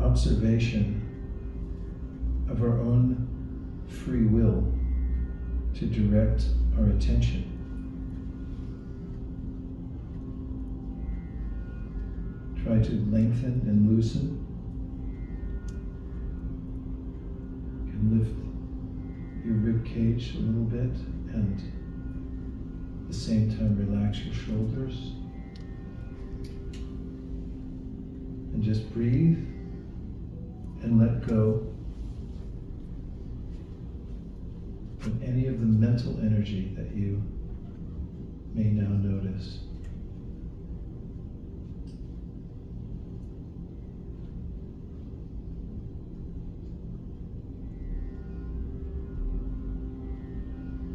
observation of our own free will to direct our attention. Try to lengthen and loosen. You can lift your rib cage a little bit and at the same time relax your shoulders. And just breathe and let go of any of the mental energy that you may now notice.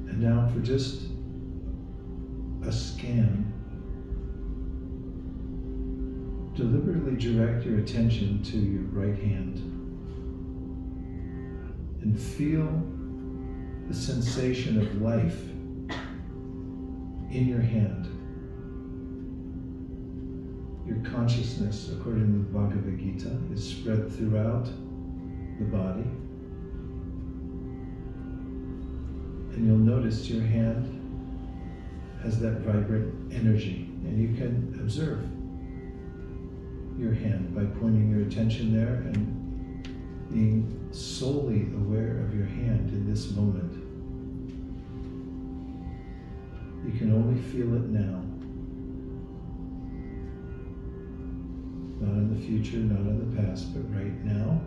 And now for just a scan, deliberately direct your attention to your right hand and feel the sensation of life in your hand. Your consciousness, according to the Bhagavad Gita, is spread throughout the body. And you'll notice your hand has that vibrant energy, and you can observe your hand by pointing your attention there and being solely aware of your hand in this moment. You can only feel it now. Not in the future, not in the past, but right now.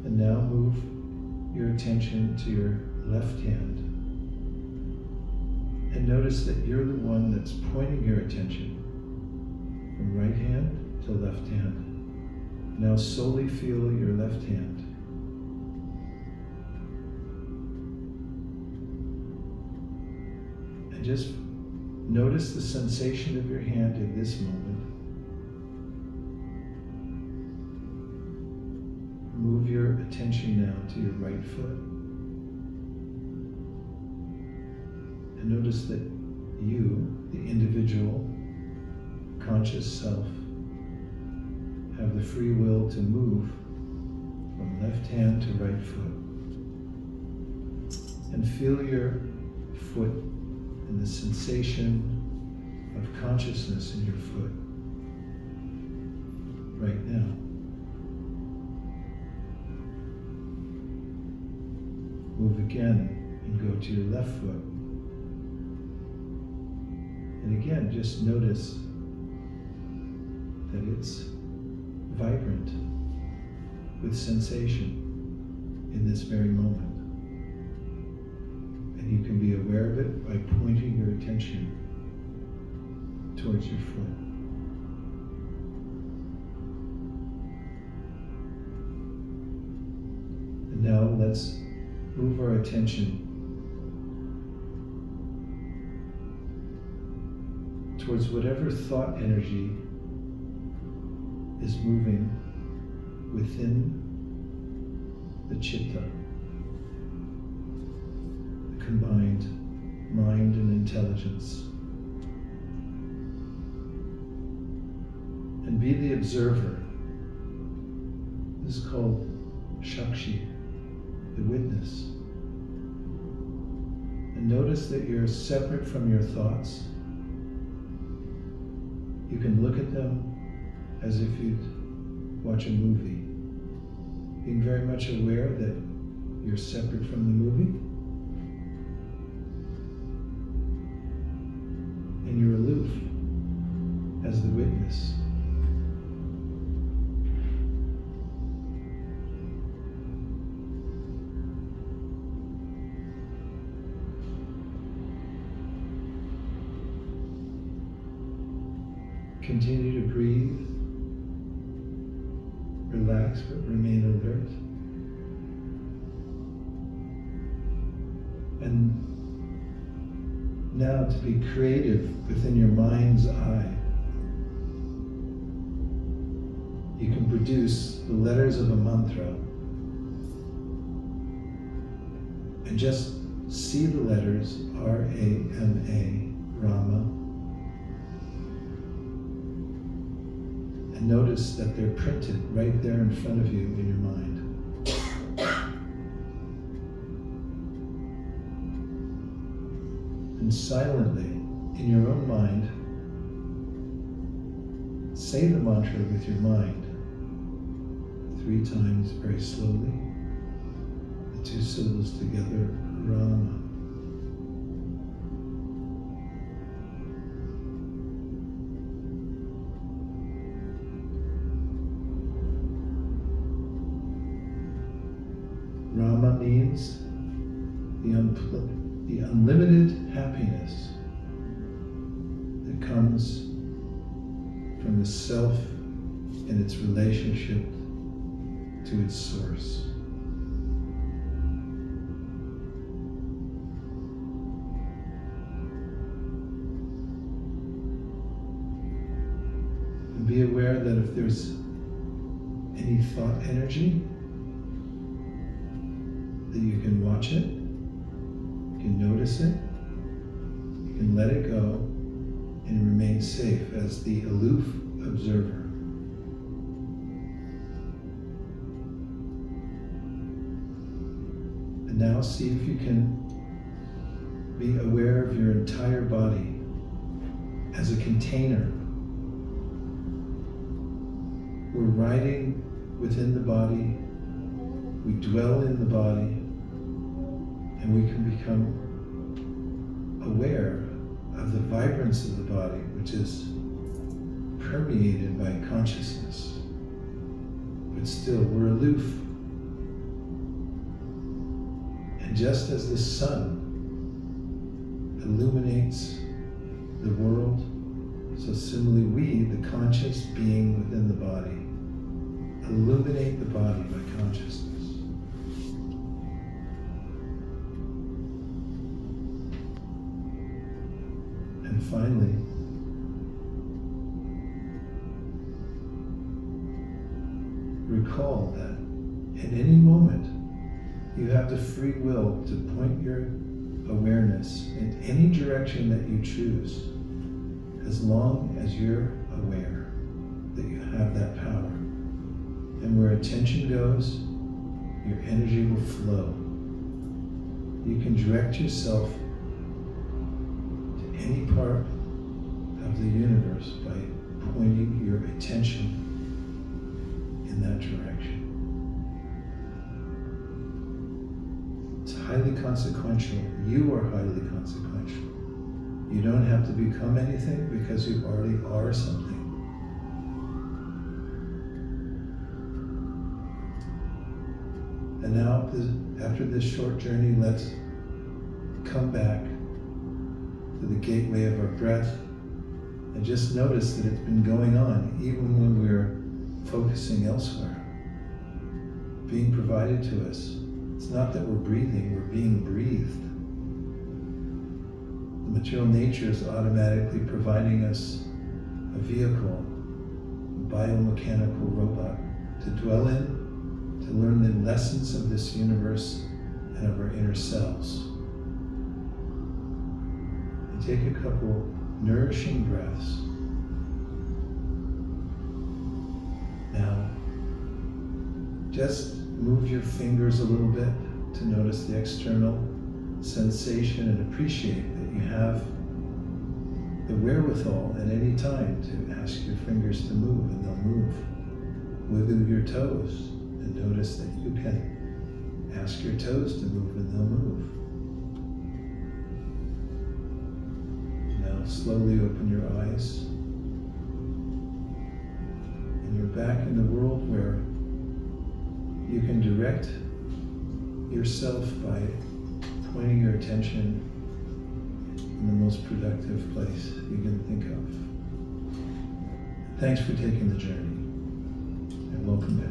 And now move your attention to your left hand. And notice that you're the one that's pointing your attention from right hand to left hand. Now solely feel your left hand. And just notice the sensation of your hand in this moment. Move your attention now to your right foot. And notice that you, the individual, conscious self, have the free will to move from left hand to right foot. And feel your foot and the sensation of consciousness in your foot right now. Move again and go to your left foot. And again, just notice that it's vibrant with sensation in this very moment. And you can be aware of it by pointing your attention towards your foot. And now let's move our attention towards whatever thought energy is moving within the chitta, the combined mind and intelligence. And be the observer. This is called Shakshi, the witness. And notice that you're separate from your thoughts. You can look at them as if you'd watch a movie, being very much aware that you're separate from the movie, and you're aloof as the witness. Continue to breathe, relax, but remain alert. And now to be creative within your mind's eye. You can produce the letters of a mantra and just see the letters R-A-M-A, Rama. And notice that they're printed right there in front of you in your mind. And silently, in your own mind, say the mantra with your mind 3 times very slowly. The 2 syllables together, Rama. Rama means the unlimited happiness that comes from the self and its relationship to its source. And be aware that if there's any thought energy, that you can watch it, you can notice it, you can let it go, and remain safe as the aloof observer. And now see if you can be aware of your entire body as a container. We're riding within the body, we dwell in the body, and we can become aware of the vibrance of the body, which is permeated by consciousness. But still, we're aloof. And just as the sun illuminates the world, so similarly we, the conscious being within the body, illuminate the body by consciousness. And finally, recall that at any moment you have the free will to point your awareness in any direction that you choose, as long as you're aware that you have that power. And where attention goes, your energy will flow. You can direct yourself to any part of the universe by pointing your attention in that direction. It's highly consequential. You are highly consequential. You don't have to become anything because you already are something. And now, after this short journey, let's come back to the gateway of our breath and just notice that it's been going on even when we're focusing elsewhere, being provided to us. It's not that we're breathing, we're being breathed. The material nature is automatically providing us a vehicle, a biomechanical robot to dwell in, to learn the lessons of this universe and of our inner selves. And take a couple nourishing breaths. Now, just move your fingers a little bit to notice the external sensation and appreciate that you have the wherewithal at any time to ask your fingers to move, and they'll move. Wiggle your toes and notice that you can ask your toes to move and they'll move. Now slowly open your eyes, and you're back in the world where you can direct yourself by pointing your attention in the most productive place you can think of. Thanks for taking the journey, and welcome back.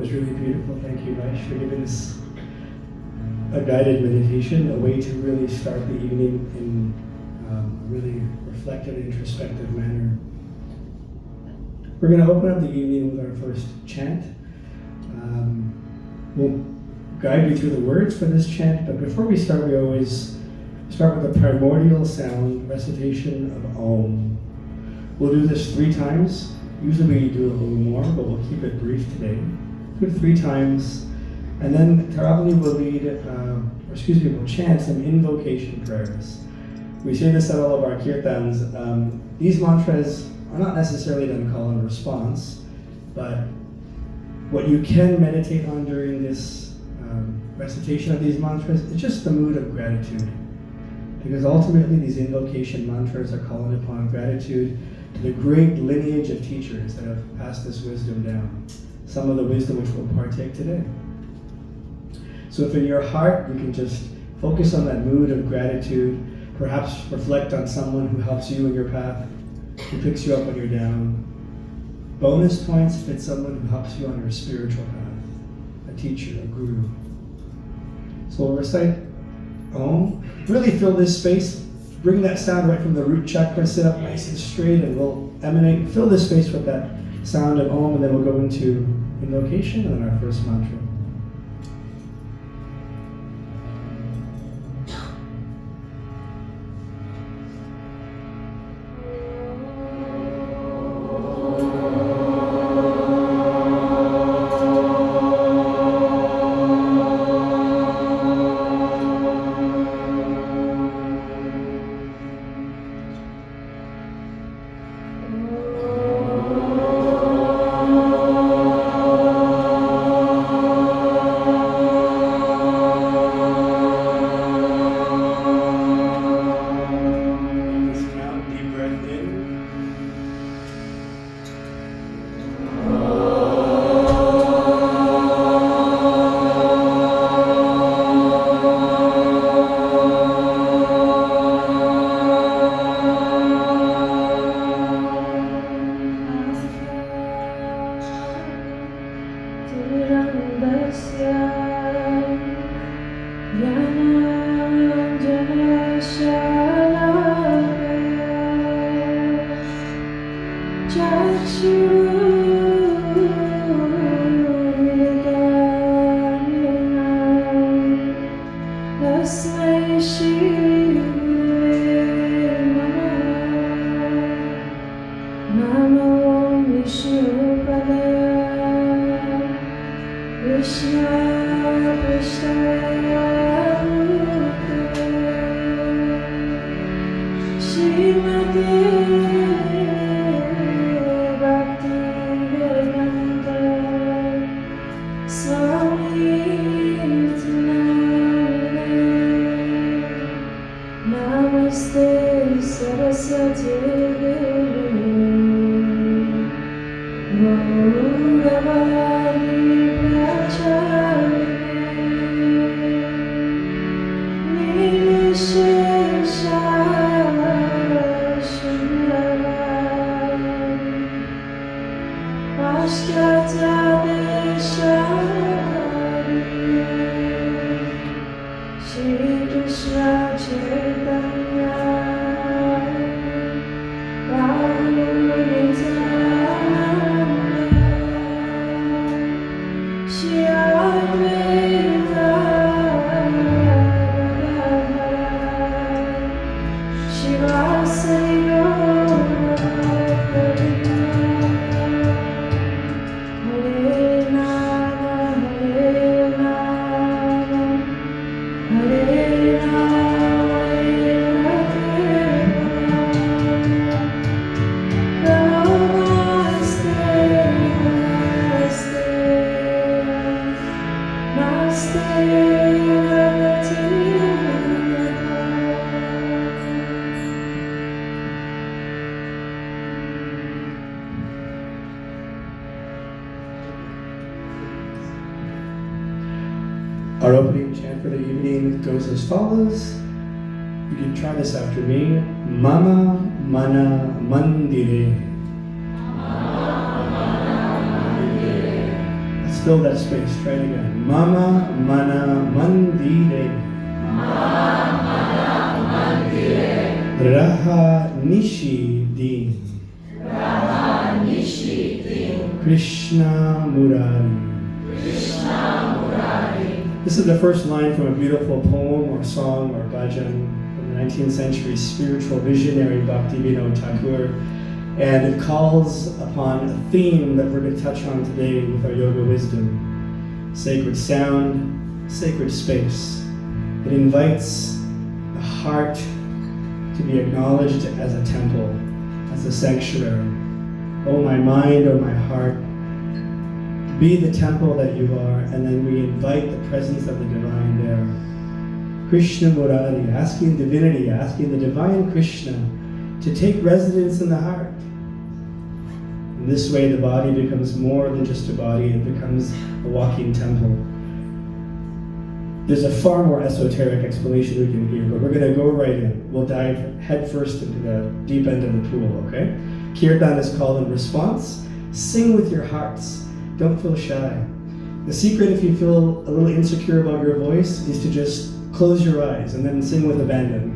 was really beautiful. Thank you, Vaish, for giving us a guided meditation, a way to really start the evening in a really reflective, introspective manner. We're going to open up the evening with our first chant. We'll guide you through the words for this chant, but before we start, we always start with the primordial sound recitation of Om. We'll do this 3 times. Usually we do a little more, but we'll keep it brief today. Do it 3 times, and then Taravani will we'll chant some invocation prayers. We say this at all of our kirtans. These mantras are not necessarily done call and response, but what you can meditate on during this recitation of these mantras is just the mood of gratitude. Because ultimately these invocation mantras are calling upon gratitude to the great lineage of teachers that have passed this wisdom down. Some of the wisdom which we'll partake today. So if in your heart you can just focus on that mood of gratitude, perhaps reflect on someone who helps you in your path, who picks you up when you're down. Bonus points if it's someone who helps you on your spiritual path, a teacher, a guru. So we'll recite Om. Really fill this space. Bring that sound right from the root chakra. Sit up nice and straight, and we'll emanate. Fill this space with that sound of Om, and then we'll go into invocation and then our first mantra. Our opening chant for the evening goes as follows. You can try this after me. Mama Mana Mandire. Let's Fill that space. Try it again. Mama mana mandire. Raha nishi din. Krishna Murari. This is the first line from a beautiful poem or song or bhajan from the 19th century spiritual visionary Bhaktivinoda Thakur. And it calls upon a theme that we're going to touch on today with our yoga wisdom. Sacred sound, sacred space. It invites the heart to be acknowledged as a temple, as a sanctuary. Oh my mind, oh my heart, be the temple that you are, and then we invite the presence of the divine there. Krishna Murari, asking divinity, asking the divine Krishna to take residence in the heart. In this way, the body becomes more than just a body, it becomes a walking temple. There's a far more esoteric explanation we can hear, but we're going to go right in. We'll dive headfirst into the deep end of the pool, okay? Kirtan is called in response. Sing with your hearts. Don't feel shy. The secret, if you feel a little insecure about your voice, is to just close your eyes and then sing with abandon.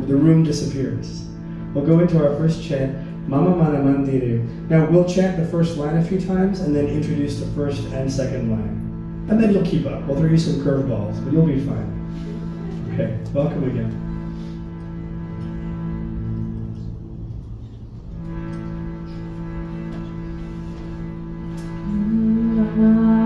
The room disappears. We'll go into our first chant, Mama Mana Mandire. Now we'll chant the first line a few times and then introduce the first and second line. And then you'll keep up. We'll throw you some curveballs, but you'll be fine. Okay, welcome again. Mama,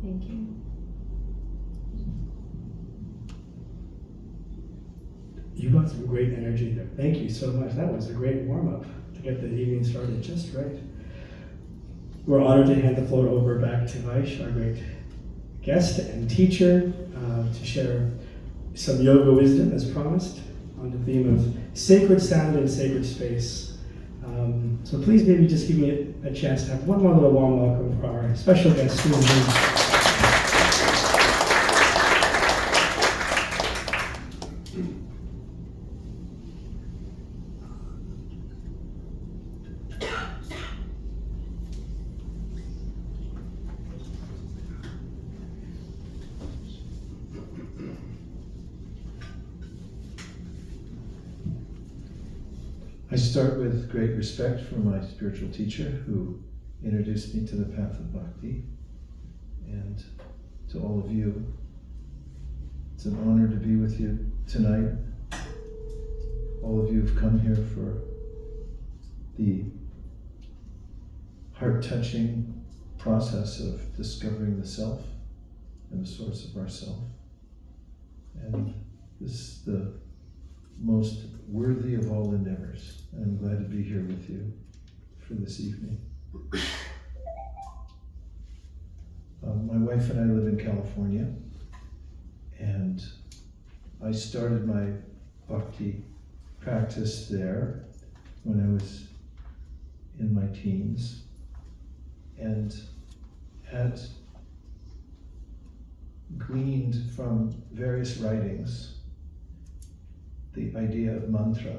Thank you. You got some great energy there. Thank you so much. That was a great warm-up to get the evening started just right. We're honored to hand the floor over back to Vaish, our great guest and teacher, to share some yoga wisdom as promised on the theme of sacred sound and sacred space. So please maybe just give me a chance to have one more little warm welcome for our special guest, Susan. I start with great respect for my spiritual teacher who introduced me to the path of bhakti, and to all of you. It's an honor to be with you tonight. All of you have come here for the heart-touching process of discovering the self and the source of our self. And this is the most worthy of all endeavors. And I'm glad to be here with you for this evening. My wife and I live in California, and I started my bhakti practice there when I was in my teens, and had gleaned from various writings the idea of mantra.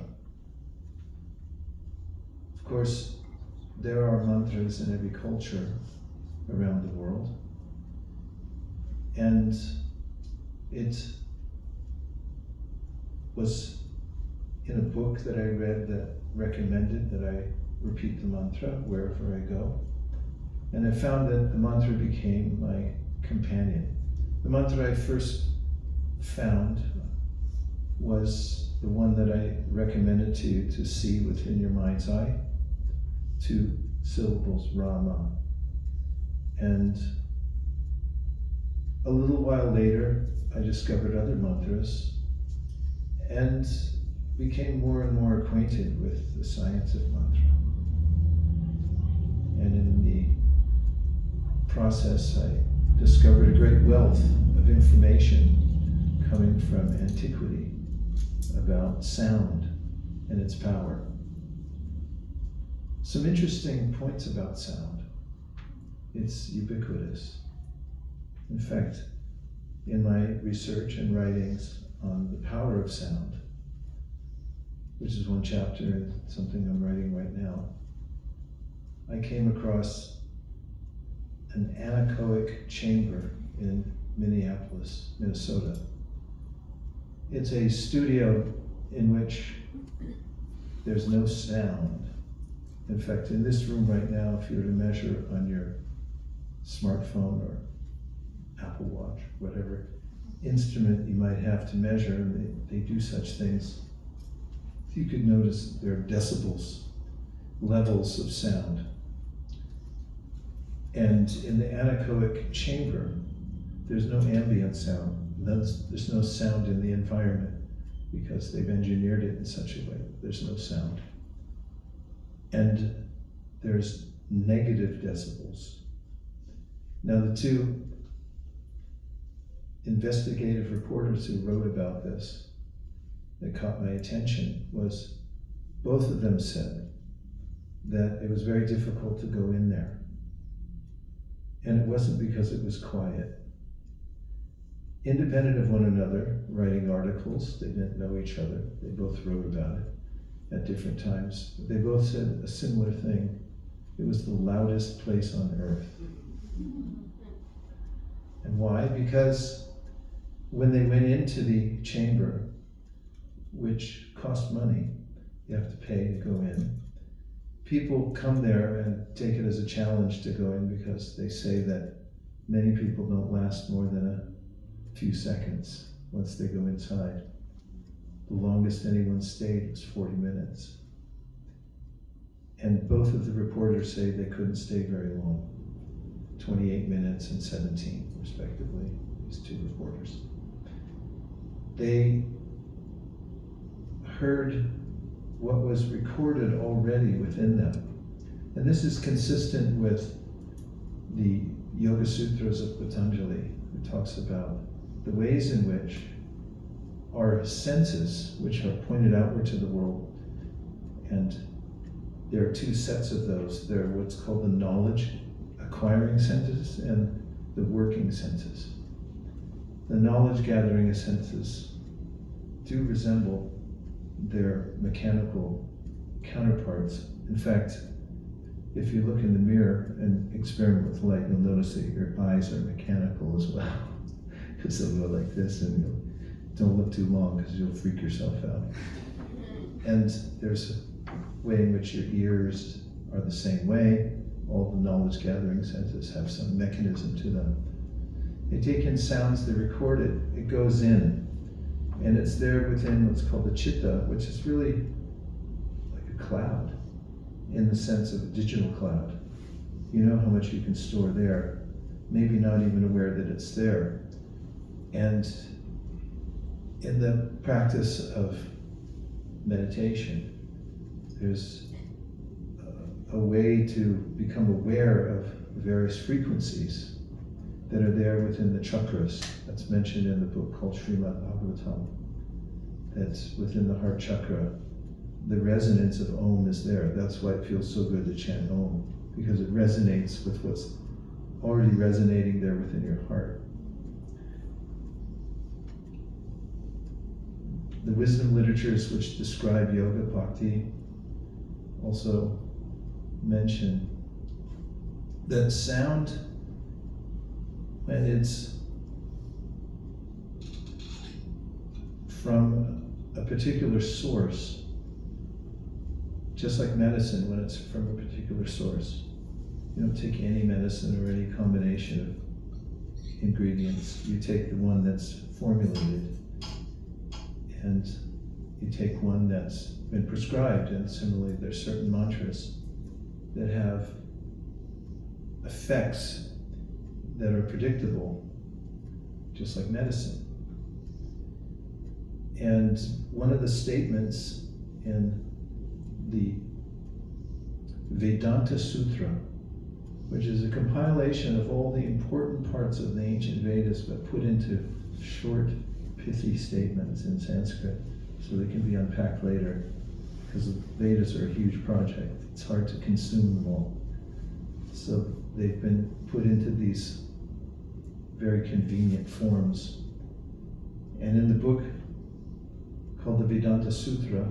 Of course, there are mantras in every culture around the world, and it was in a book that I read that recommended that I repeat the mantra wherever I go, and I found that the mantra became my companion. The mantra I first found was the one that I recommended to you to see within your mind's eye. 2 syllables, Rama. And a little while later, I discovered other mantras and became more and more acquainted with the science of mantra. And in the process, I discovered a great wealth of information coming from antiquity about sound and its power. Some interesting points about sound. It's ubiquitous. In fact, in my research and writings on the power of sound, which is one chapter in something I'm writing right now, I came across an anechoic chamber in Minneapolis, Minnesota. It's a studio in which there's no sound. In fact, in this room right now, if you were to measure on your smartphone or Apple Watch, whatever instrument you might have to measure, and they do such things, you could notice there are decibels, levels of sound. And in the anechoic chamber, there's no ambient sound. There's no sound in the environment because they've engineered it in such a way that there's no sound. And there's negative decibels. Now, the 2 investigative reporters who wrote about this that caught my attention was, both of them said that it was very difficult to go in there. And it wasn't because it was quiet. Independent of one another, writing articles, they didn't know each other, they both wrote about it at different times. They both said a similar thing. It was the loudest place on earth. And why? Because when they went into the chamber, which cost money, you have to pay to go in, people come there and take it as a challenge to go in because they say that many people don't last more than a few seconds once they go inside. The longest anyone stayed was 40 minutes. And both of the reporters say they couldn't stay very long. 28 minutes and 17, respectively, these two reporters. They heard what was recorded already within them. And this is consistent with the Yoga Sutras of Patanjali, who talks about the ways in which our senses, which are pointed outward to the world, and there are two sets of those. There are what's called the knowledge acquiring senses and the working senses. The knowledge gathering senses do resemble their mechanical counterparts. In fact, if you look in the mirror and experiment with light, you'll notice that your eyes are mechanical as well. Because they'll go like this, and you don't look too long because you'll freak yourself out. And there's a way in which your ears are the same way. All the knowledge gathering senses have some mechanism to them. They take in sounds, they record it, it goes in, and it's there within what's called the chitta, which is really like a cloud, in the sense of a digital cloud. You know how much you can store there, maybe not even aware that it's there. And in the practice of meditation, there's a way to become aware of various frequencies that are there within the chakras. That's mentioned in the book called Srimad Bhagavatam. That's within the heart chakra. The resonance of Om is there. That's why it feels so good to chant Om, because it resonates with what's already resonating there within your heart. The wisdom literatures which describe yoga bhakti also mention that sound, when it's from a particular source, just like medicine, when it's from a particular source, you don't take any medicine or any combination of ingredients. You take the one that's formulated, and you take one that's been prescribed. And similarly, there's certain mantras that have effects that are predictable, just like medicine. And one of the statements in the Vedanta Sutra, which is a compilation of all the important parts of the ancient Vedas, but put into short, pithy statements in Sanskrit, so they can be unpacked later, because the Vedas are a huge project. It's hard to consume them all. So they've been put into these very convenient forms. And in the book called the Vedanta Sutra,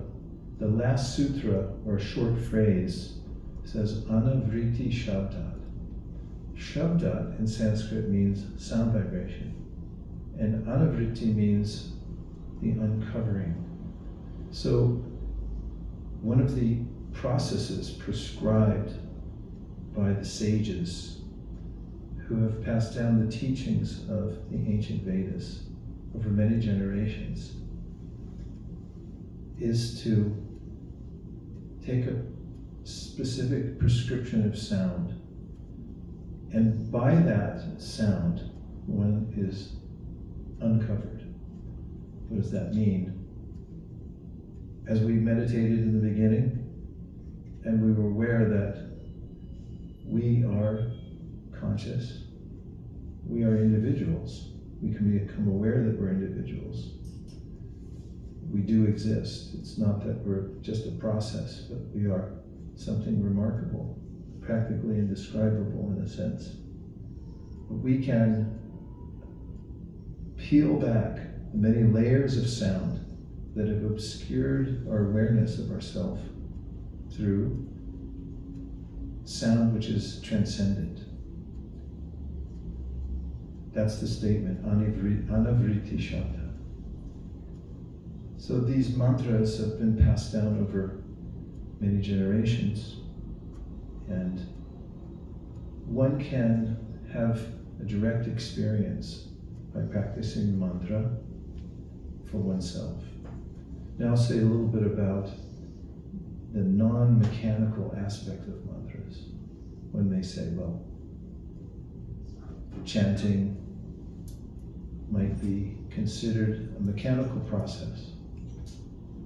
the last sutra, or short phrase, says Anavriti Shabdat. Shabdat in Sanskrit means sound vibration, and Anavriti means the uncovering. So one of the processes prescribed by the sages who have passed down the teachings of the ancient Vedas over many generations is to take a specific prescription of sound, and by that sound, one is uncovered. What does that mean? As we meditated in the beginning, and we were aware that we are conscious, we are individuals. We can become aware that we're individuals. We do exist. It's not that we're just a process, but we are something remarkable, practically indescribable in a sense. But we can peel back the many layers of sound that have obscured our awareness of ourself through sound which is transcendent. That's the statement, Anavriti Shabda. So these mantras have been passed down over many generations, and one can have a direct experience by practicing the mantra for oneself. Now I'll say a little bit about the non-mechanical aspect of mantras. One may say, well, chanting might be considered a mechanical process.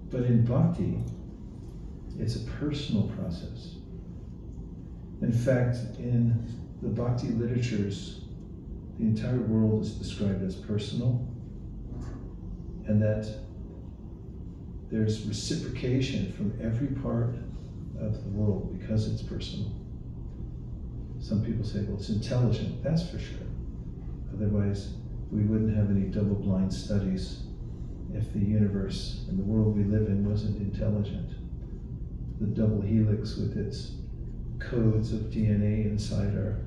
But in bhakti, it's a personal process. In fact, in the bhakti literatures, the entire world is described as personal, and that there's reciprocation from every part of the world because it's personal. Some people say, well, it's intelligent. That's for sure. Otherwise, we wouldn't have any double-blind studies if the universe and the world we live in wasn't intelligent. The double helix with its codes of DNA inside are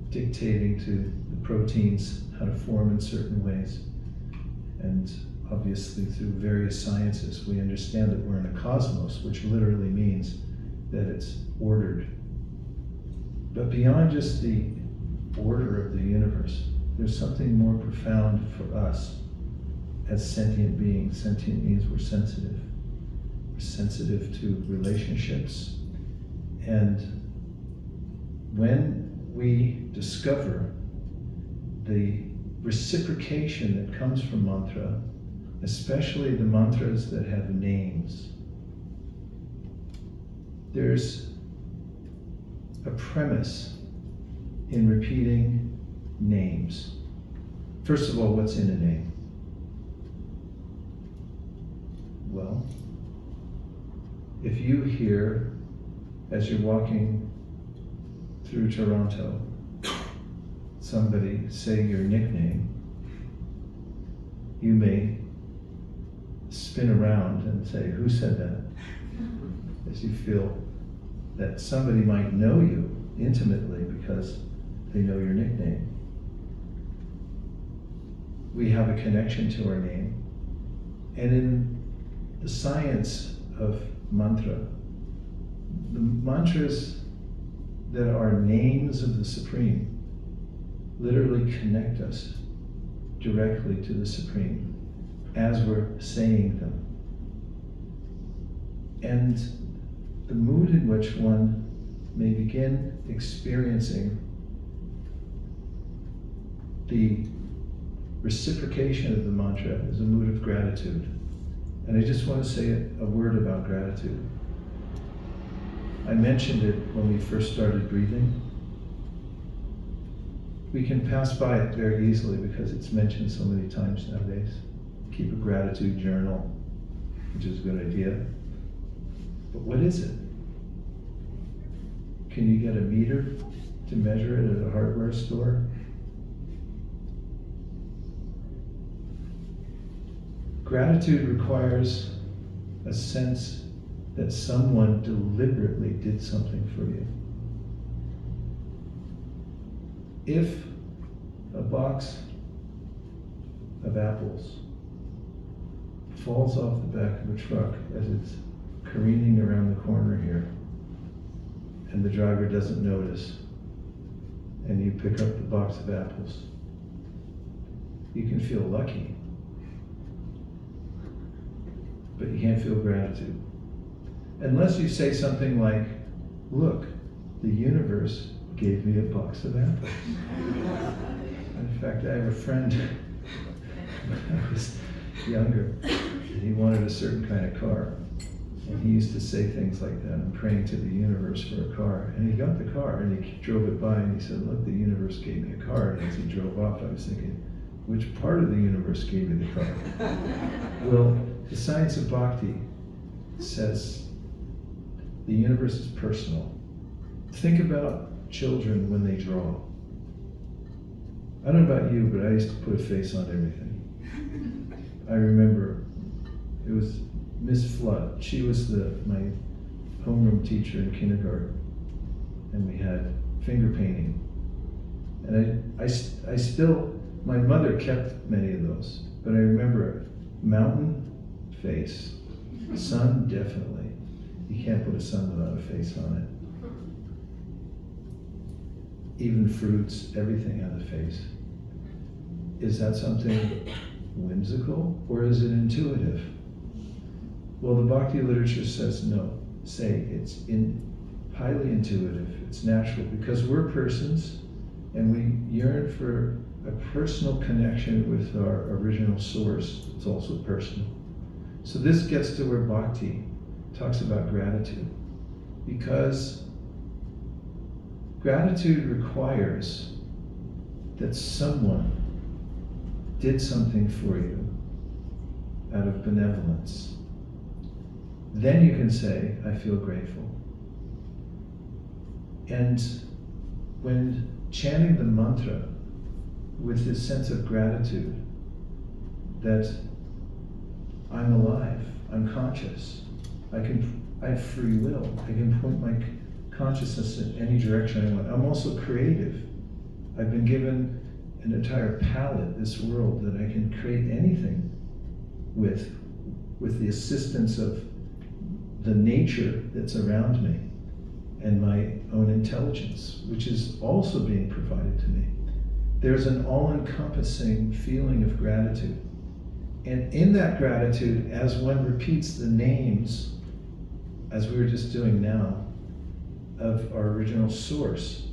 dictating to the proteins how to form in certain ways. And obviously through various sciences, we understand that we're in a cosmos, which literally means that it's ordered. But beyond just the order of the universe, there's something more profound for us as sentient beings. Sentient means we're sensitive. We're sensitive to relationships. And when we discover the reciprocation that comes from mantra, especially the mantras that have names, there's a premise in repeating names. First of all, what's in a name? Well, if you hear, as you're walking through Toronto, somebody say your nickname, you may spin around and say, who said that? As you feel that somebody might know you intimately because they know your nickname. We have a connection to our name. And in the science of mantra, the mantras that are names of the Supreme literally connect us directly to the Supreme as we're saying them. And the mood in which one may begin experiencing the reciprocation of the mantra is a mood of gratitude. And I just want to say a word about gratitude. I mentioned it when we first started breathing. We can pass by it very easily because it's mentioned so many times nowadays. Keep a gratitude journal, which is a good idea. But what is it? Can you get a meter to measure it at a hardware store? Gratitude requires a sense that someone deliberately did something for you. If a box of apples falls off the back of a truck as it's careening around the corner here, and the driver doesn't notice, and you pick up the box of apples, you can feel lucky, but you can't feel gratitude. Unless you say something like, look, the universe gave me a box of apples. In fact, I have a friend, when I was younger, and he wanted a certain kind of car. And he used to say things like that, I'm praying to the universe for a car. And he got the car and he drove it by and he said, look, the universe gave me a car. And as he drove off, I was thinking, which part of the universe gave you the car? Well, the science of bhakti says the universe is personal. Think about children when they draw. I don't know about you, but I used to put a face on everything. I remember it was Miss Flood. She was my homeroom teacher in kindergarten, and we had finger painting. And I still, my mother kept many of those, but I remember mountain, face, sun, definitely. You can't put a sun without a face on it. Even fruits, everything had a face. Is that something whimsical, or is it intuitive? Well, the Bhakti literature says no. Say it's highly intuitive, it's natural, because we're persons And we yearn for a personal connection with our original source. It's also personal. So this gets to where bhakti talks about gratitude. Because gratitude requires that someone did something for you out of benevolence. Then you can say, I feel grateful. And when chanting the mantra with this sense of gratitude that I'm alive, I'm conscious, I have free will, I can point my consciousness in any direction I want. I'm also creative. I've been given an entire palette, this world, that I can create anything with the assistance of the nature that's around me and my own intelligence, which is also being provided to me. There's an all-encompassing feeling of gratitude. And in that gratitude, as one repeats the names, as we were just doing now, of our original source,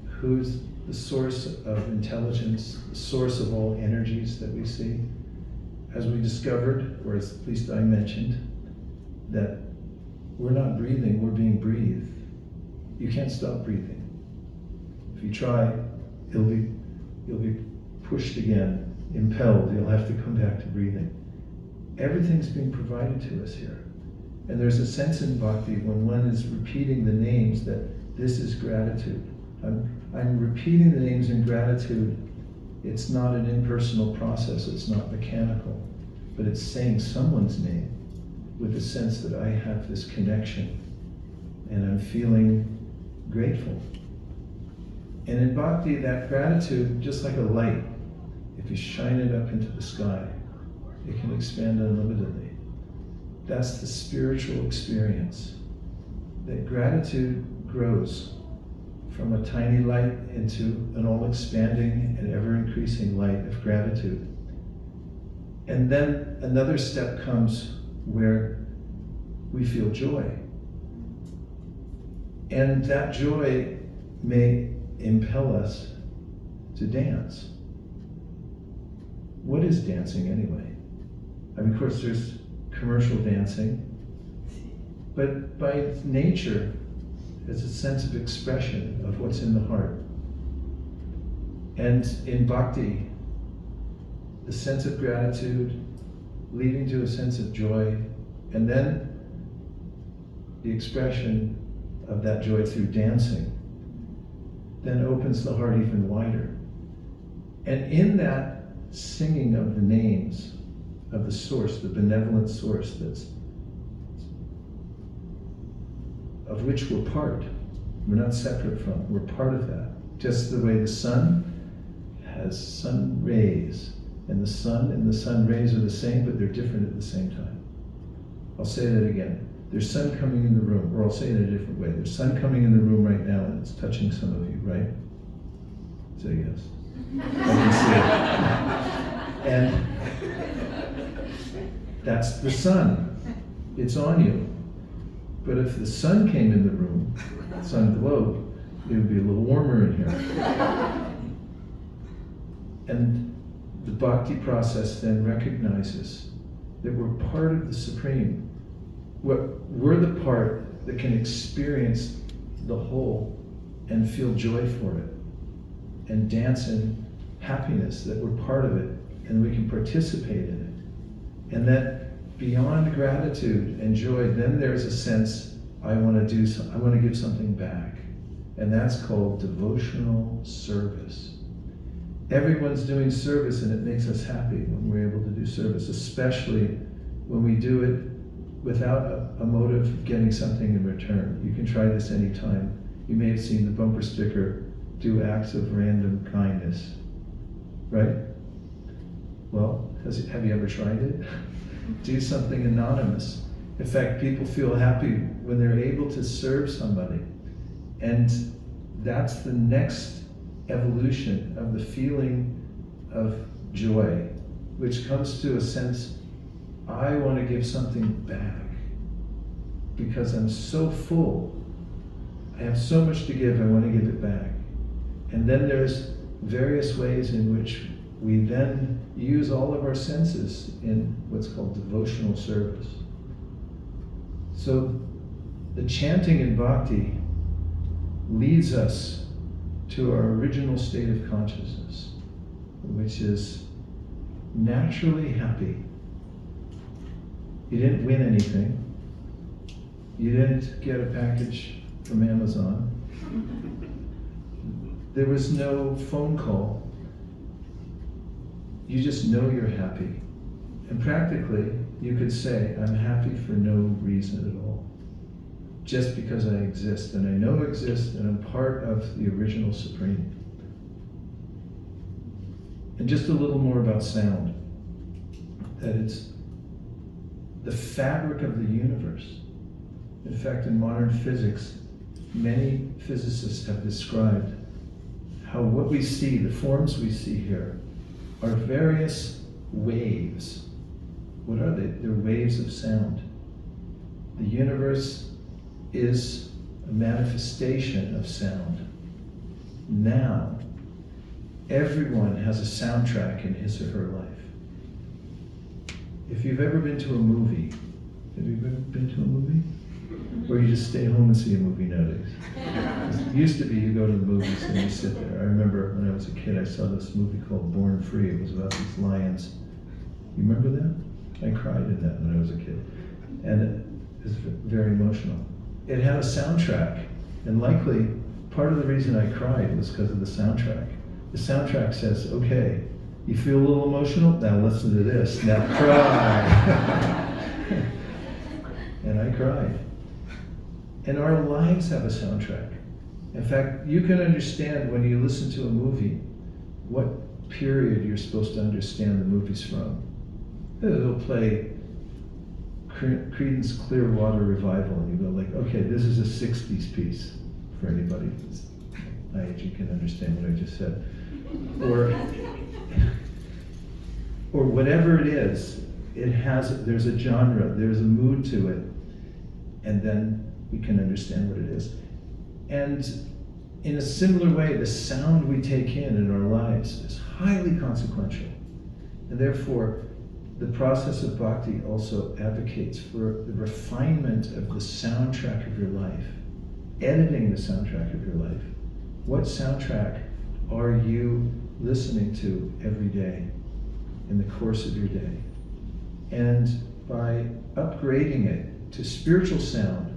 who's the source of intelligence, the source of all energies that we see, as we discovered, or as at least I mentioned, that we're not breathing, we're being breathed. You can't stop breathing. If you try, you'll be pushed again, impelled, you'll have to come back to breathing. Everything's being provided to us here. And there's a sense in bhakti when one is repeating the names that this is gratitude. I'm repeating the names in gratitude. It's not an impersonal process, it's not mechanical, but it's saying someone's name with the sense that I have this connection and I'm feeling grateful. And in bhakti, that gratitude, just like a light, if you shine it up into the sky, it can expand unlimitedly. That's the spiritual experience. That gratitude grows from a tiny light into an all-expanding and ever-increasing light of gratitude. And then another step comes where we feel joy. And that joy may impel us to dance. What is dancing anyway? I mean, of course, there's commercial dancing, but by its nature, it's a sense of expression of what's in the heart. And in bhakti, the sense of gratitude leading to a sense of joy, and then the expression of that joy through dancing, then opens the heart even wider. And in that singing of the names of the source, the benevolent source of which we're part. We're not separate from, we're part of that. Just the way the sun has sun rays, and the sun rays are the same, but they're different at the same time. I'll say that again. There's sun coming in the room, or I'll say it in a different way. There's sun coming in the room right now, and it's touching some of you, right? Say yes. I can see it. And that's the sun. It's on you. But if the sun came in the room, sun glowed, it would be a little warmer in here. And the bhakti process then recognizes that we're part of the Supreme. We're the part that can experience the whole and feel joy for it and dance in happiness that we're part of it and we can participate in it. And that beyond gratitude and joy, then there's a sense, I want to give something back. And that's called devotional service. Everyone's doing service, and it makes us happy when we're able to do service, especially when we do it without a motive of getting something in return. You can try this anytime. You may have seen the bumper sticker, do acts of random kindness, right? Well, have you ever tried it? Do something anonymous. In fact, people feel happy when they're able to serve somebody. And that's the next evolution of the feeling of joy, which comes to a sense, I want to give something back because I'm so full. I have so much to give, I want to give it back. And And then there's various ways in which we then use all of our senses in what's called devotional service. So the chanting in bhakti leads us to our original state of consciousness, which is naturally happy. You didn't win anything. You didn't get a package from Amazon. There was no phone call. You just know you're happy. And practically, you could say, I'm happy for no reason at all. Just because I exist, and I know I exist, and I'm part of the original Supreme. And just a little more about sound. That it's the fabric of the universe. In fact, in modern physics, many physicists have described how what we see, the forms we see here, are various waves. What are they? They're waves of sound. The universe is a manifestation of sound. Now, everyone has a soundtrack in his or her life. If you've ever been to a movie, have you ever been to a movie? Or you just stay home and see a movie nowadays? It used to be you go to the movies and you sit there. I remember when I was a kid, I saw this movie called Born Free. It was about these lions. You remember that? I cried in that when I was a kid. And it was very emotional. It had a soundtrack, and likely part of the reason I cried was because of the soundtrack. The soundtrack says, okay, you feel a little emotional? Now listen to this. Now cry. And I cried. And our lives have a soundtrack. In fact, you can understand when you listen to a movie what period you're supposed to understand the movie's from. It'll play Creedence Clearwater Revival, and you go like, okay, this is a 60s piece for anybody who's my age, you can understand what I just said. Or whatever it is, there's a genre, there's a mood to it, and then we can understand what it is. And in a similar way, the sound we take in our lives is highly consequential. And therefore, the process of bhakti also advocates for the refinement of the soundtrack of your life, editing the soundtrack of your life. What soundtrack are you listening to every day in the course of your day? And by upgrading it to spiritual sound,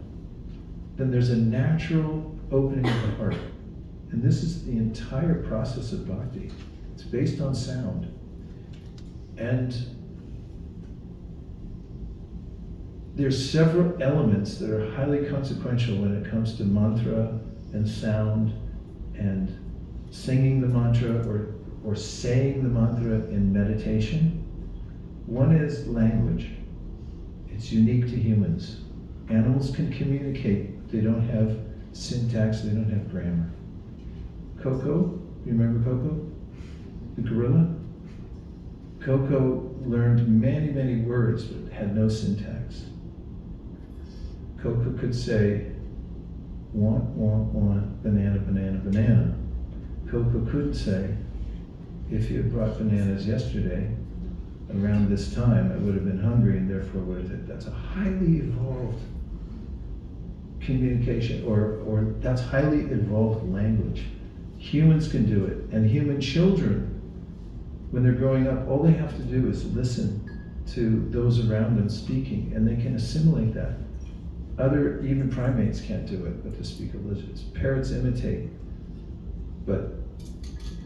then there's a natural opening of the heart. And this is the entire process of bhakti. It's based on sound. And there's several elements that are highly consequential when it comes to mantra and sound and singing the mantra or saying the mantra in meditation. One is language. It's unique to humans. Animals can communicate. They don't have syntax, they don't have grammar. Coco, you remember Coco? The gorilla? Coco learned many, many words but had no syntax. Coco could say, want, banana, banana, banana. Coco couldn't say, if you had brought bananas yesterday, around this time, I would have been hungry and therefore would have. That's a highly evolved communication, or that's highly evolved language. Humans can do it, and human children, when they're growing up, all they have to do is listen to those around them speaking, and they can assimilate that. Even primates can't do it, but to speak of lizards. Parrots imitate, but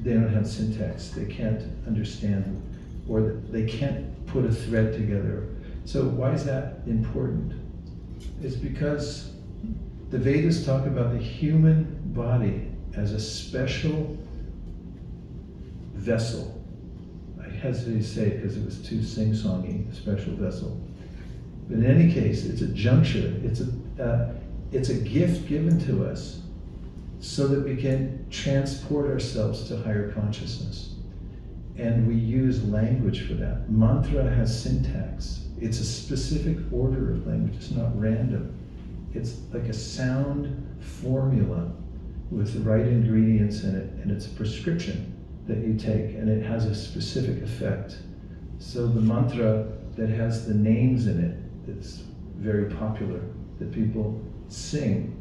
they don't have syntax. They can't understand, or they can't put a thread together. So why is that important? It's because the Vedas talk about the human body as a special vessel. I hesitate to say it because it was too sing-songy, special vessel. But in any case, it's a juncture. It's a gift given to us so that we can transport ourselves to higher consciousness. And we use language for that. Mantra has syntax. It's a specific order of language. It's not random. It's like a sound formula with the right ingredients in it, and it's a prescription that you take, and it has a specific effect. So the mantra that has the names in it, that's very popular, that people sing,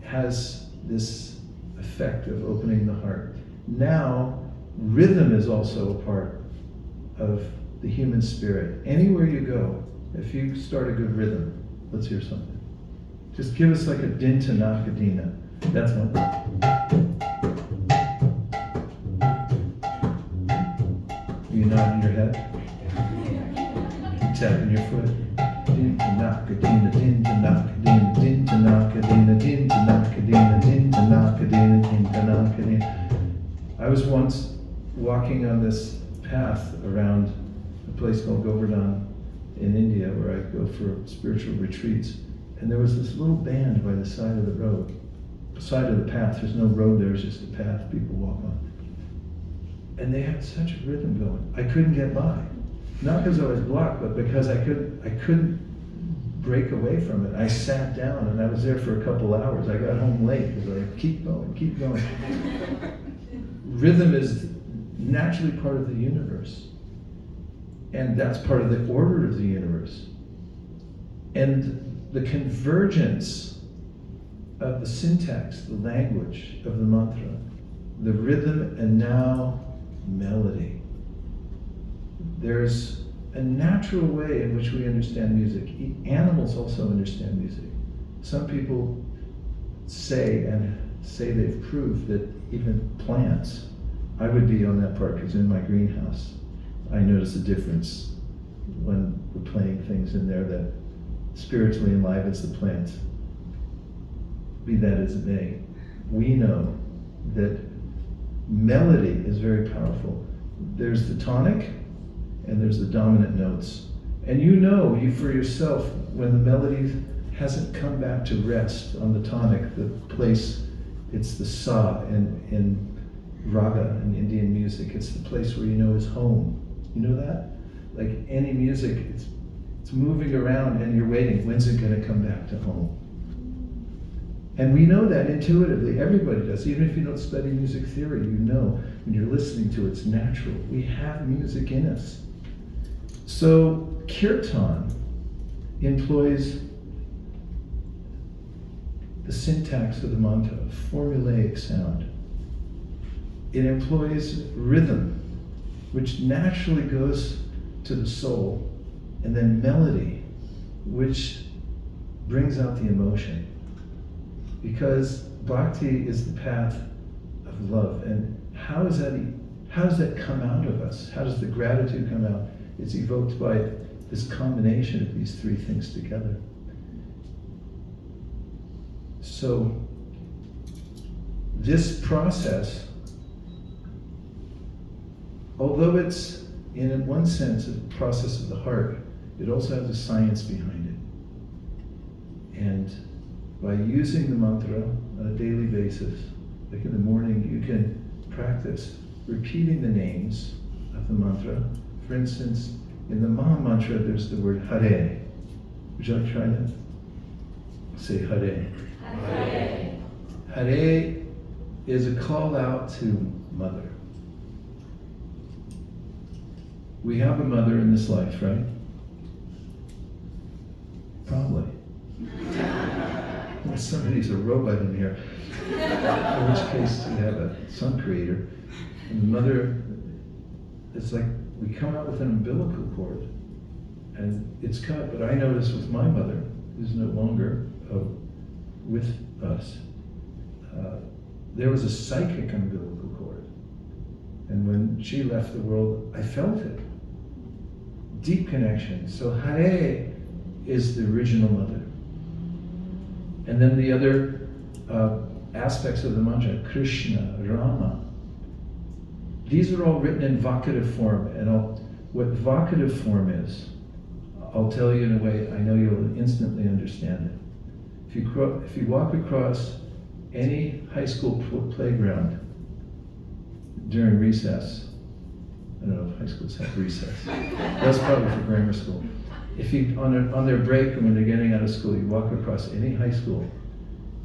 has this effect of opening the heart. Now, rhythm is also a part of the human spirit. Anywhere you go, if you start a good rhythm, let's hear something. Just give us like a dinta nakadina. That's one. You nodding your head? You tapping your foot? Dinta nakadina, dinta nakadina, dinta nakadina, dinta nakadina, dinta nakadina, dinta nakadina. I was once walking on this path around a place called Govardhan in India, where I go for spiritual retreats, and there was this little band by the side of the road, side of the path. There's no road there, it's just a path people walk on. And they had such a rhythm going. I couldn't get by. Not because I was blocked, but because I couldn't break away from it. I sat down and I was there for a couple hours. I got home late because I keep going, keep going. Rhythm is naturally part of the universe. And that's part of the order of the universe. And the convergence of the syntax, the language of the mantra, the rhythm, and now melody. There's a natural way in which we understand music. Animals also understand music. Some people say they've proved that even plants, I would be on that part because in my greenhouse, I notice a difference when we're playing things in there that spiritually enlivens the plant. Be that as it may, we know that melody is very powerful. There's the tonic and there's the dominant notes. And you know for yourself when the melody hasn't come back to rest on the tonic, the place, it's the sa in raga in Indian music, it's the place where you know is home. You know that? Like any music, it's moving around and you're waiting, when's it going to come back to home? And we know that intuitively, everybody does. Even if you don't study music theory, you know when you're listening to it, it's natural. We have music in us. So Kirtan employs the syntax of the mantra, a formulaic sound. It employs rhythm, which naturally goes to the soul, and then melody, which brings out the emotion. Because bhakti is the path of love. And how does that come out of us? How does the gratitude come out? It's evoked by this combination of these three things together. So this process, although it's in one sense a process of the heart, it also has a science behind it. And by using the mantra on a daily basis, like in the morning, you can practice repeating the names of the mantra. For instance, in the Maha Mantra, there's the word Hare. Would you like to try that? Say Hare. Hare. Hare is a call out to Mother. We have a mother in this life, right? Probably. Somebody's a robot in here. In which case you have a sun creator. And the mother, it's like we come out with an umbilical cord and it's cut. But I noticed with my mother, who's no longer with us, there was a psychic umbilical cord. And when she left the world, I felt it. Deep connection. So Hare is the original mother. And then the other aspects of the mantra, Krishna, Rama, these are all written in vocative form. And what vocative form is, I'll tell you in a way I know you'll instantly understand it. If you walk across any high school playground during recess, I don't know if high schools have recess. That's probably for grammar school. If you, on their break and when they're getting out of school, you walk across any high school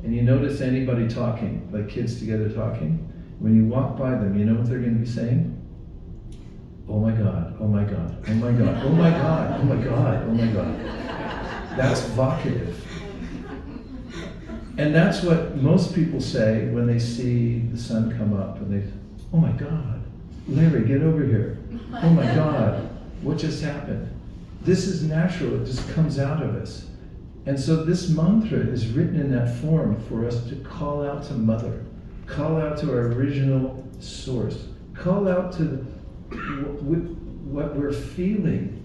and you notice anybody talking, like kids together talking, when you walk by them, you know what they're going to be saying? Oh my God, oh my God, oh my God, oh my God, oh my God, oh my God. That's vocative. And that's what most people say when they see the sun come up and they, oh my God, Larry, get over here. Oh my God, what just happened? This is natural, it just comes out of us. And so this mantra is written in that form for us to call out to Mother, call out to our original source, call out to what we're feeling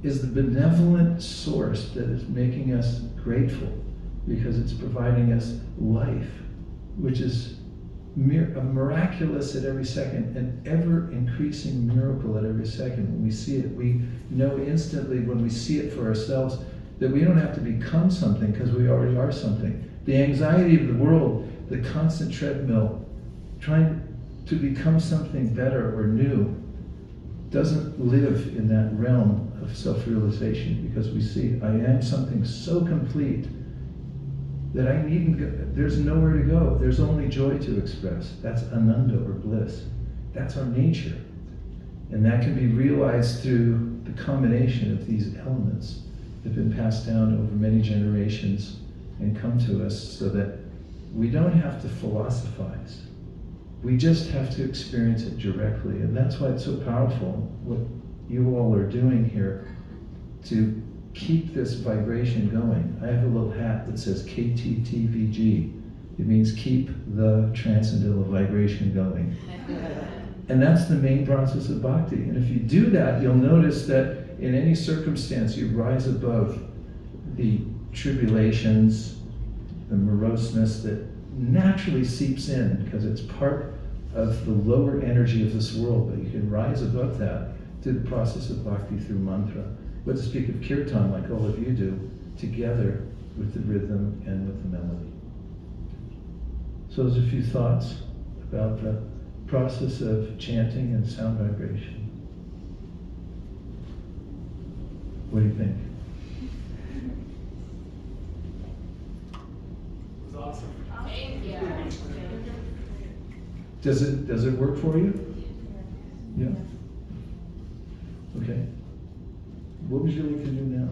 is the benevolent source that is making us grateful because it's providing us life, which is miraculous at every second, an ever-increasing miracle at every second. When we see it, we know instantly when we see it for ourselves that we don't have to become something because we already are something. The anxiety of the world, the constant treadmill, trying to become something better or new, doesn't live in that realm of self-realization because we see I am something so complete that I needn't go, there's nowhere to go. There's only joy to express. That's ananda or bliss. That's our nature. And that can be realized through the combination of these elements that have been passed down over many generations and come to us so that we don't have to philosophize. We just have to experience it directly. And that's why it's so powerful, what you all are doing here to keep this vibration going. I have a little hat that says KTTVG. It means keep the transcendental vibration going. And that's the main process of bhakti. And if you do that, you'll notice that in any circumstance, you rise above the tribulations, the moroseness that naturally seeps in because it's part of the lower energy of this world, but you can rise above that through the process of bhakti through mantra. But to speak of Kirtan, like all of you do, together with the rhythm and with the melody. So there's a few thoughts about the process of chanting and sound vibration. What do you think? It was awesome. Thank you. Does it work for you? Yeah. Okay. What would you like to do now?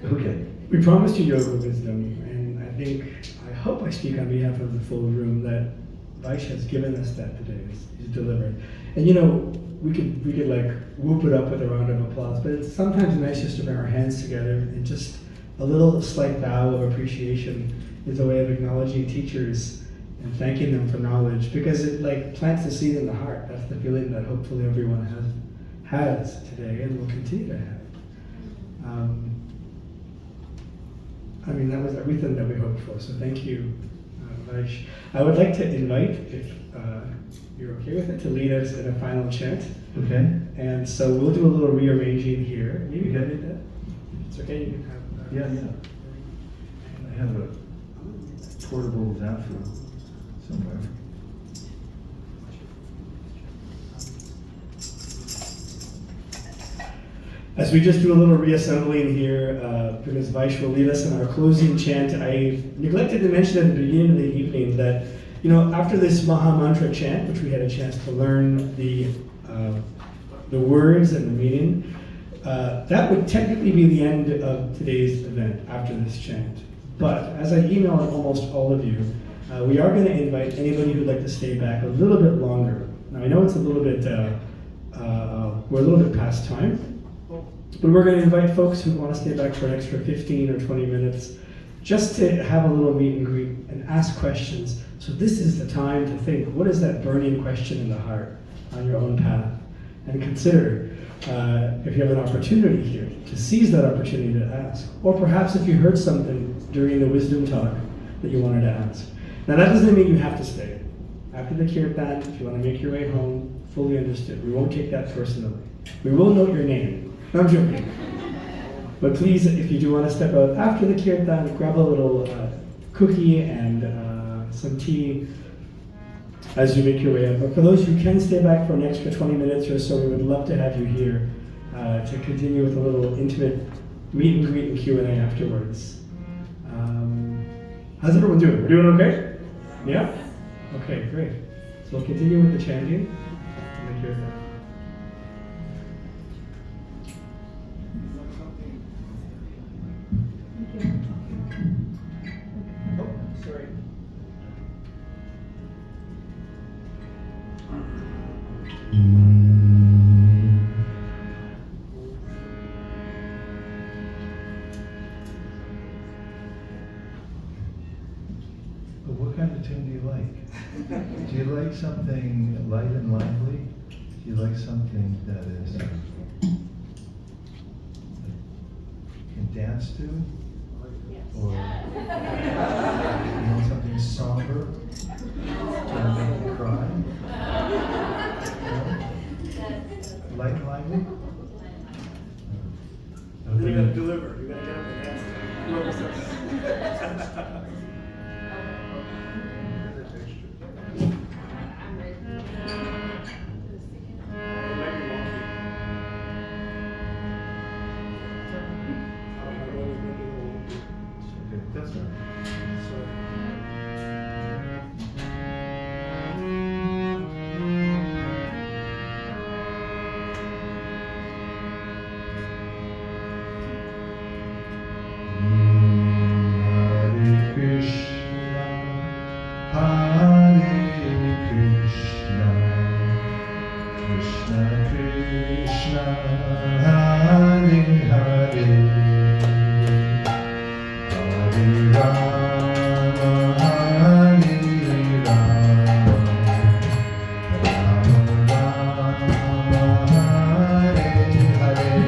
Okay. We promised you yoga wisdom, and I hope I speak on behalf of the full room that Vaish has given us that today. He's delivered. And you know, we could like whoop it up with a round of applause, but it's sometimes nice just to bring our hands together and just a little slight bow of appreciation is a way of acknowledging teachers and thanking them for knowledge, because it like plants the seed in the heart. That's the feeling that hopefully everyone has today and will continue to have. I mean, that was everything that we hoped for, so thank you, Vaish. I would like to invite, if you're okay with it, to lead us in a final chant. Okay. And so we'll do a little rearranging here. Maybe you can do that. It's okay, you can have Yeah. I have a portable zafu somewhere. As we just do a little reassembling here, because Vaish will lead us in our closing chant, I neglected to mention at the beginning of the evening that, you know, after this Maha Mantra chant, which we had a chance to learn the words and the meaning, that would technically be the end of today's event after this chant. But as I emailed almost all of you, we are going to invite anybody who'd like to stay back a little bit longer. Now I know it's a little bit, we're a little bit past time, but we're going to invite folks who want to stay back for an extra 15 or 20 minutes just to have a little meet and greet and ask questions. So this is the time to think, what is that burning question in the heart on your own path? And consider if you have an opportunity here to seize that opportunity to ask. Or perhaps if you heard something during the wisdom talk that you wanted to ask. Now that doesn't mean you have to stay. After the Kirtan, if you want to make your way home, fully understood. We won't take that personally. We will note your name. No, I'm joking. But please, if you do want to step out after the Kirtan, grab a little cookie and some tea as you make your way up. But for those who can stay back for an extra 20 minutes or so, we would love to have you here to continue with a little intimate meet and greet and Q&A afterwards. How's everyone doing? We're doing okay? Yeah? Okay, great. So we'll continue with the chanting. Make your Oh, sorry. What kind of tune do you like? Do you like something light and lively? Do you like something that is you can dance to? Or you want something somber? Gonna make you cry? Light and lively? You're gonna deliver. You're gonna get up and dance. Okay, that's right. Hare Krishna, Krishna Krishna, Hare Hare, Hare Rama, Hare Rama, Rama Rama, Hare Hare.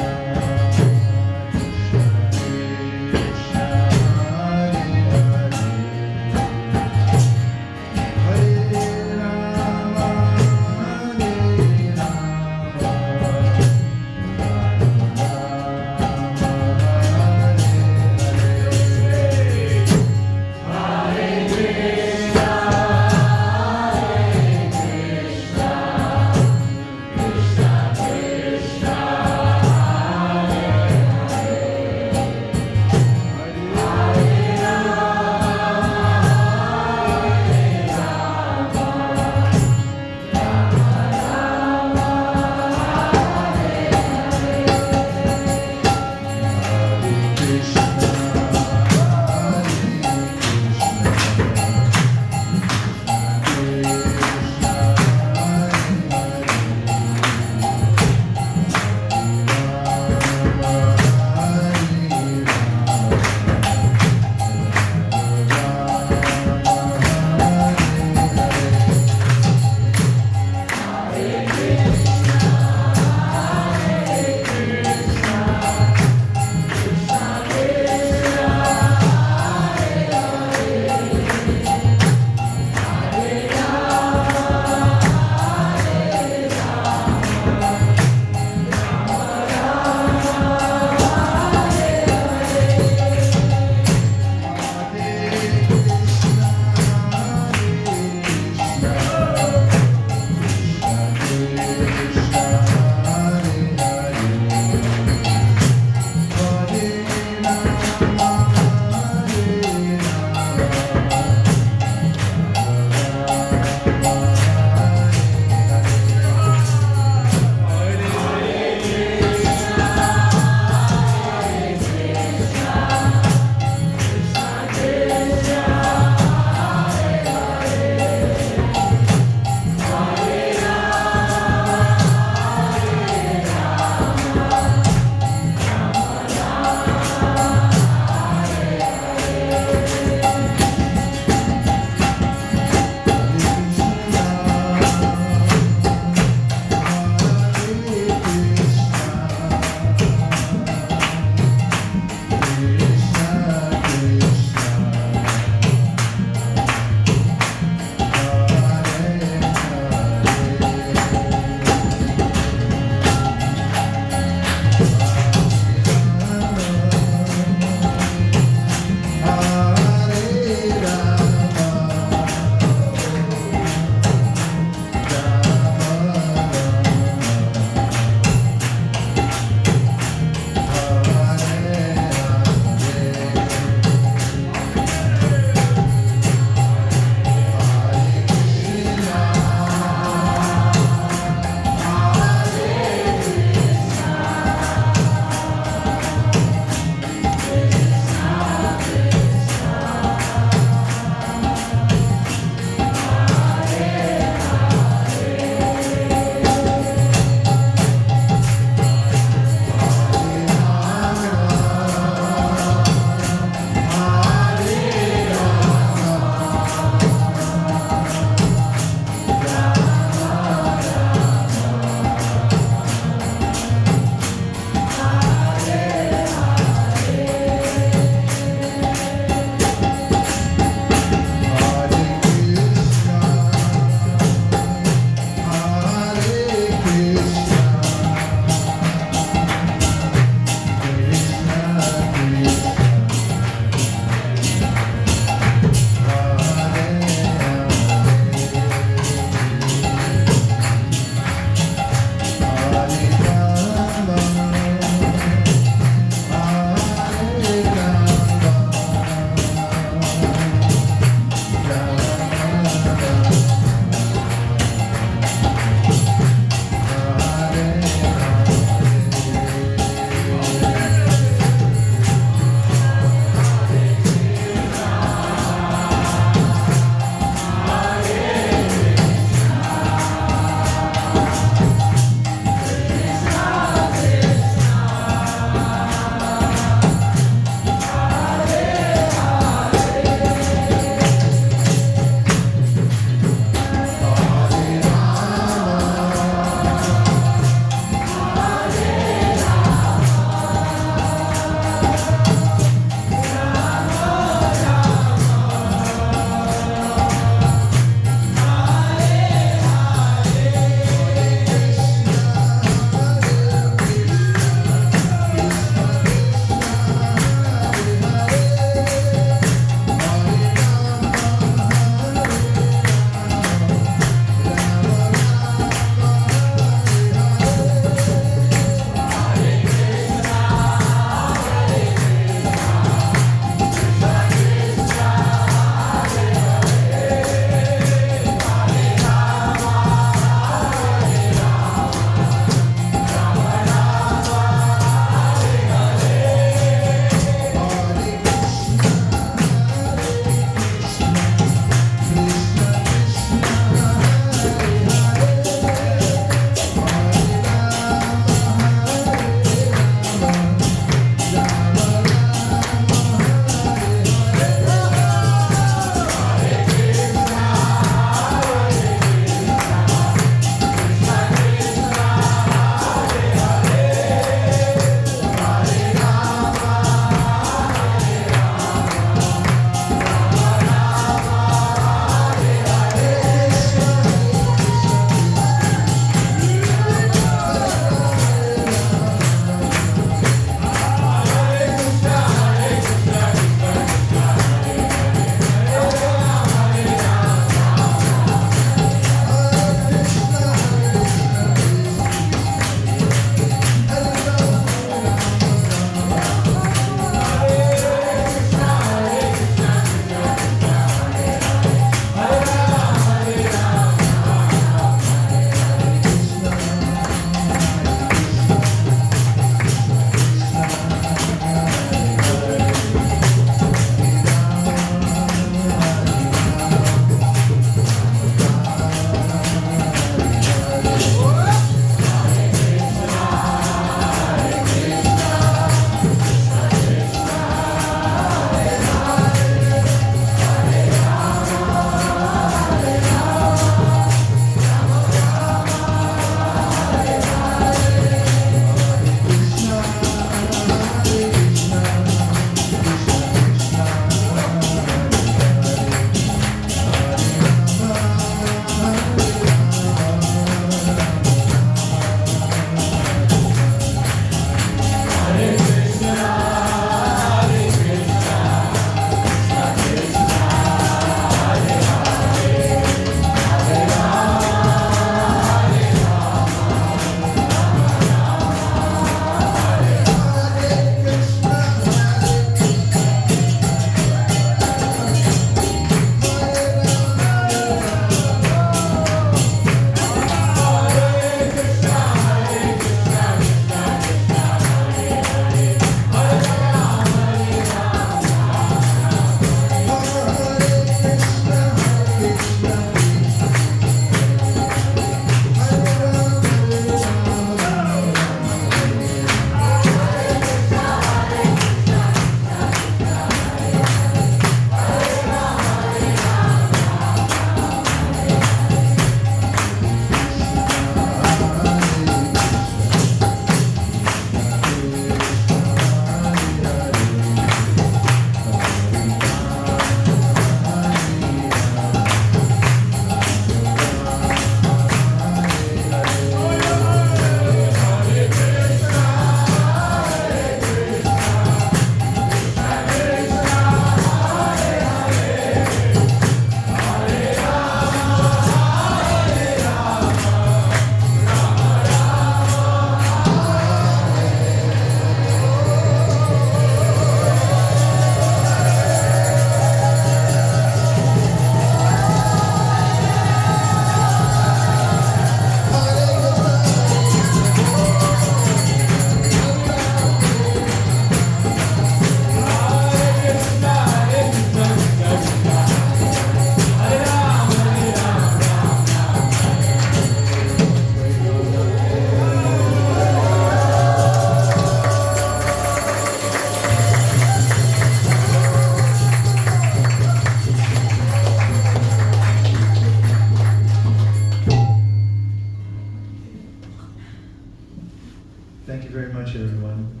Thank you very much, everyone.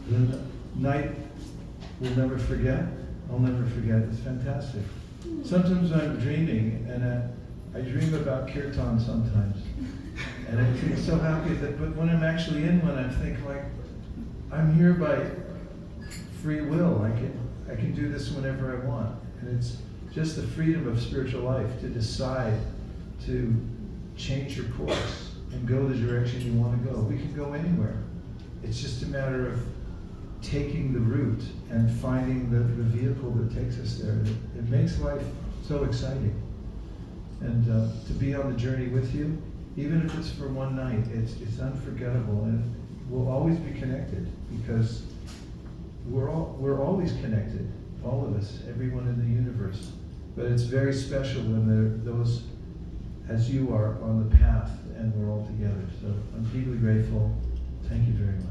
The night we'll never forget. I'll never forget. It's fantastic. Sometimes I'm dreaming, and I dream about Kirtan sometimes. And I feel so happy but when I'm actually in one, I think like, I'm here by free will. I can do this whenever I want. And it's just the freedom of spiritual life to decide to change your course and go the direction you want to go. We can go anywhere. It's just a matter of taking the route and finding the vehicle that takes us there. It makes life so exciting. And to be on the journey with you, even if it's for one night, it's unforgettable, and we'll always be connected because we're always connected, all of us, everyone in the universe. But it's very special when there are those, as you are, on the path, and we're all together. So I'm deeply grateful. Thank you very much.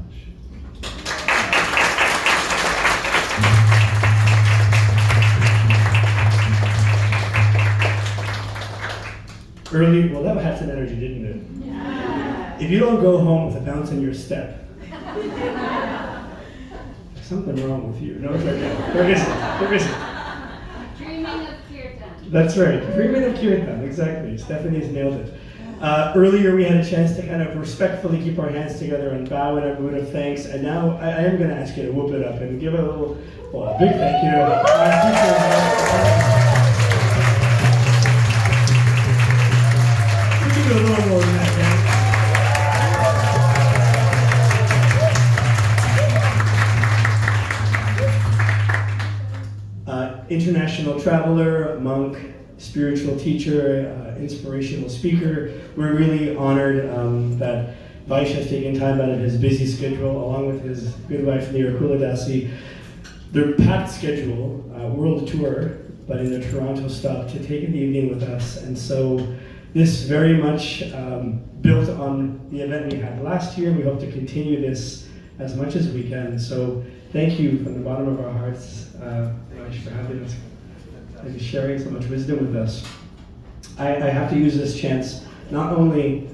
Early, well, that had some energy, didn't it? Yeah. If you don't go home with a bounce in your step, there's something wrong with you. No, it's okay. There isn't. Dreaming of Kirtan. That's right. Dreaming of Kirtan, exactly. Stephanie's nailed it. Earlier, we had a chance to kind of respectfully keep our hands together and bow in a mood of thanks. And now I am going to ask you to whoop it up and give a little, well, a big thank you to our teacher. We can do a little more than that, international traveler, monk, spiritual teacher, inspirational speaker. We're really honored that Vaish has taken time out of his busy schedule, along with his good wife, Nirukula Dasi. Their packed schedule, world tour, but in the Toronto stop, to take the evening with us. And so this very much built on the event we had last year. We hope to continue this as much as we can. So thank you from the bottom of our hearts, Vaish, for having us and sharing so much wisdom with us. I have to use this chance not only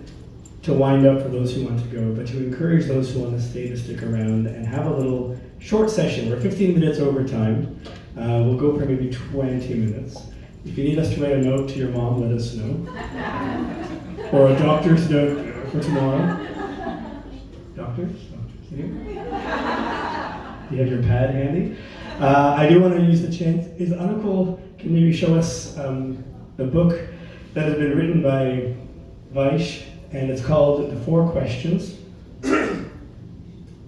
to wind up for those who want to go, but to encourage those who want to stay to stick around and have a little short session. We're 15 minutes over time. We'll go for maybe 20 minutes. If you need us to write a note to your mom, let us know. Or a doctor's note for tomorrow. Doctors? Do you have your pad handy? I do want to use the chance. Is Anukul can maybe show us the book that has been written by Vaish, and it's called The 4 Questions.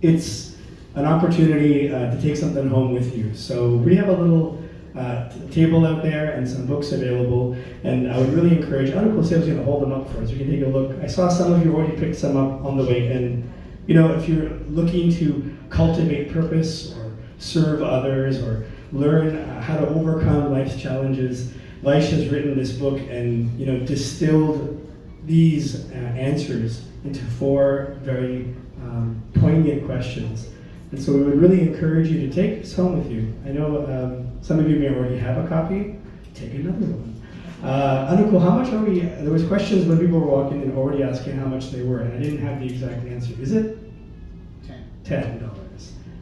It's an opportunity to take something home with you. So we have a little table out there and some books available, and I would really encourage, Anukul said I was going to hold them up for us. You can take a look. I saw some of you already picked some up on the way, and you know, if you're looking to cultivate purpose or serve others or learn how to overcome life's challenges, Vaish has written this book and distilled these answers into 4 very poignant questions. And so we would really encourage you to take this home with you. I know some of you may already have a copy. Take another one. Anukul, how much are we? There was questions when people were walking in already asking how much they were, and I didn't have the exact answer. Is it? $10.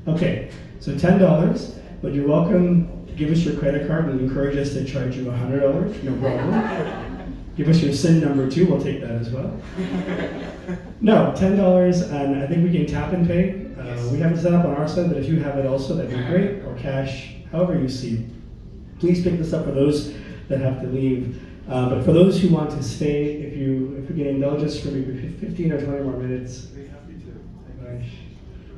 Okay, so $10, but you're welcome to give us your credit card and encourage us to charge you $100, no problem. Give us your SIN number too, we'll take that as well. No, $10, and I think we can tap and pay. We have it set up on our side, but if you have it also, that'd be great, or cash, however you see. Please pick this up for those that have to leave. But for those who want to stay, if you can indulge us for maybe 15 or 20 more minutes. I'd be happy to. Thank you.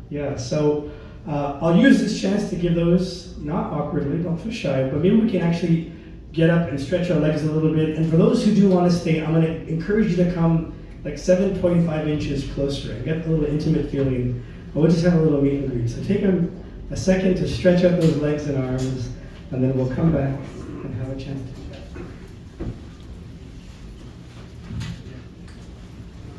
Yeah, so I'll use this chance to give those, not awkwardly, don't feel shy, but maybe we can actually get up and stretch our legs a little bit. And for those who do want to stay, I'm going to encourage you to come like 7.5 inches closer and get a little intimate feeling. And we'll just have a little meet and greet. So take a second to stretch out those legs and arms, and then we'll come back and have a chat.